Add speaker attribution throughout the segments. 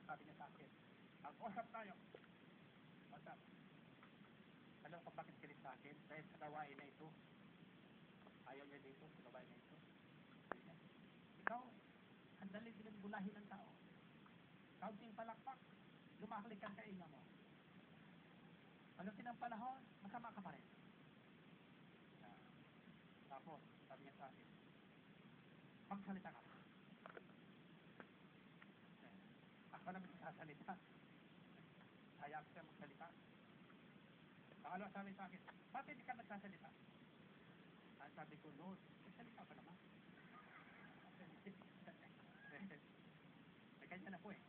Speaker 1: Sabi niya sa akin, mag-usap tayo. Usap. Alam ko bakit kilit sa akin? Dahil sa gawain na ito. Ayaw niya dito sa gawain na ito. Sabi niya, ikaw, ang dali bulahin ng tao. Kaunting palakpak, lumaklik ang kainga mo. Pagdating ng panahon, masama ka pa rin. Tapos, sabi niya sa akin, magsalita ka. Ako na magsasalita. Hayaan siya magsalita. Pangalawa sabi sa akin, bakit hindi ka nagsasalita? Ang sabi ko, Lord, magsalita ka naman. May kanya na po eh.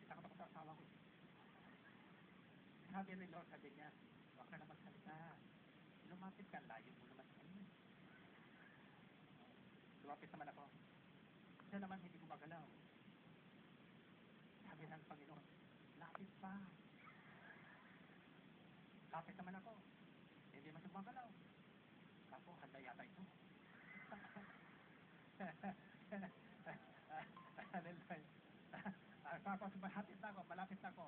Speaker 1: Kita ko sa asawa ko. Sabi ni Lord, sabi niya, huwag ka na magsalita. Lumapit ka, layo mo naman sa kanya. Lumapit naman ako. Siya naman hindi gumagalaw. Sabi ng Panginoon, lapit pa. Lapit naman ako. Hindi man gumagalaw. Ako, handa yata ito. Tapos malapit na ako.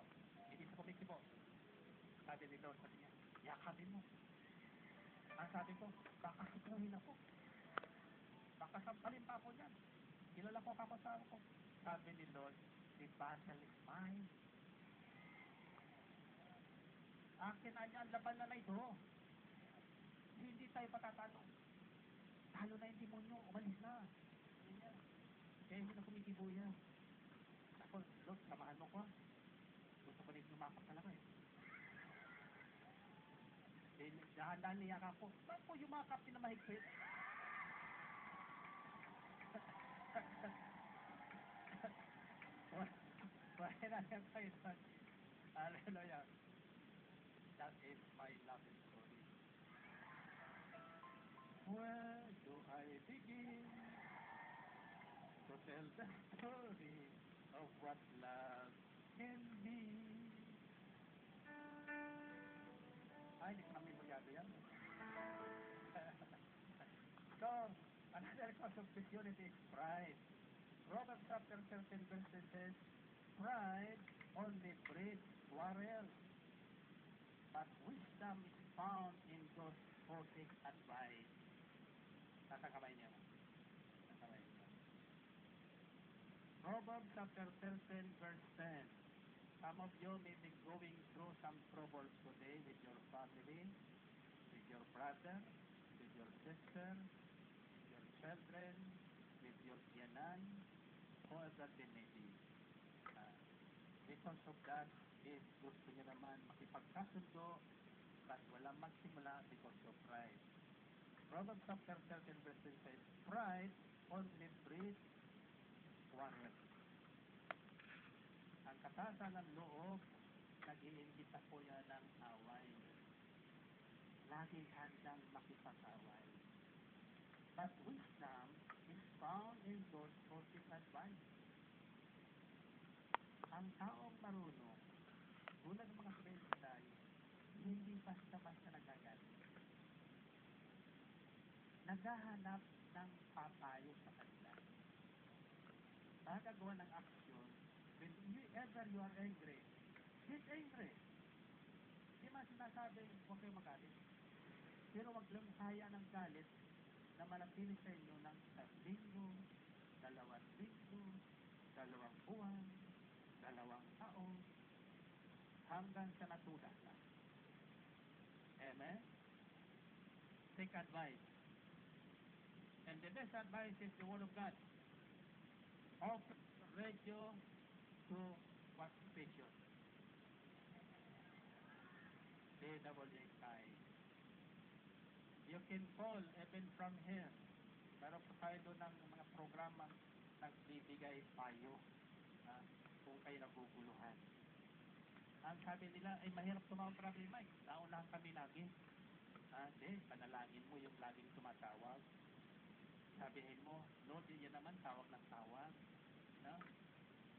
Speaker 1: Hindi sa kumikibo. Sabi ni Lord, sabi niya, yakapin mo. Ang sabi ko, baka sukuhin ako. Baka sampalin pa ako niyan. Kilala ko kapasawa ko. Sabi ni Lord, the battle is mine. Akin na niya, laban na ito. Hindi tayo patatanong. Talo na yung demonyo, umalis na. Kaya hindi na kumikibo yan. Ako, Lord, samahan mo ko. Gusto ko rin lumakap talaga eh. Dahan-dahan niyak ako. Ba't po yumakap din na mahigpit? Why not have Python? Hallelujah. That is my love story. Where do I begin to tell the story of what love can be? Ay, hindi ko namimulyado yan. So, another cause of disunity is pride. Proverbs chapter 13 verse says, pride only breeds quarrel, but wisdom is found in those who take advice. Tatakabay niyo. Proverbs chapter 13 verse 10. Some of you may be going through some troubles today with your family, with your brother, with your sister, with your children, with your yanan, whoever they may be. Because of that, is gusto niya naman makipagkasundo at walang magsimula because of pride. Proverbs chapter 13 verse 10 says, pride only breeds quarrel. Ang katasan ng loob, nag-iimbita po yan ng away. Laging handang makipag-away. But wisdom is found in those who take advice. Ang taong marunong, tulad ng mga Israel, hindi basta-basta nagagalit. Naghahanap ng papayo sa kanila. Nagagawa ng aksyon. Whenever you are angry, get angry. Di man sinasabing huwag kayo magalit. Pero huwag lang kaya ng galit na manatili sa inyo ng 1 linggo, 2 linggo, 2 buwan, 2 taon, hanggang sa natudas na. Amen? Take advice. And the best advice is the Word of God. Open radio to what station? DWXI. You can call even from here. Meron po tayo doon ng mga programa nagbibigay payo kung kayo naguguluhan. Ang sabi nila ay mahirap tumawag problema eh. Naunahan kami lagi. Hindi, panalangin mo yung laging tumatawag. Sabihin mo, Lord, yan naman tawag ng tawag. No?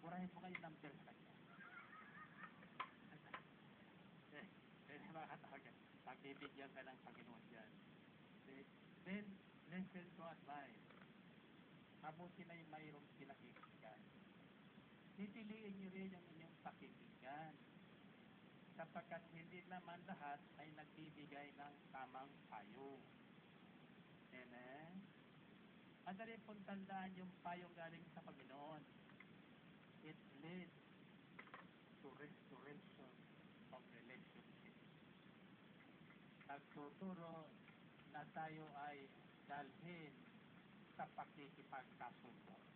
Speaker 1: Burahin mo kayo number sa kanya. Pagbibigyan ka ng Panginoon dyan. Then, listen to advice. Mabuti na yung mayroong pinakikinggan. pipiliin niyo rin ang inyong pakikinggan. Sapagkat hindi naman lahat ay nagbibigay ng tamang payo. Amen? Madali pong tandaan yung payong galing sa Panginoon. It leads to restoration of relationship. Nagtuturo na tayo ay dalhin sa pakikipagkasundo.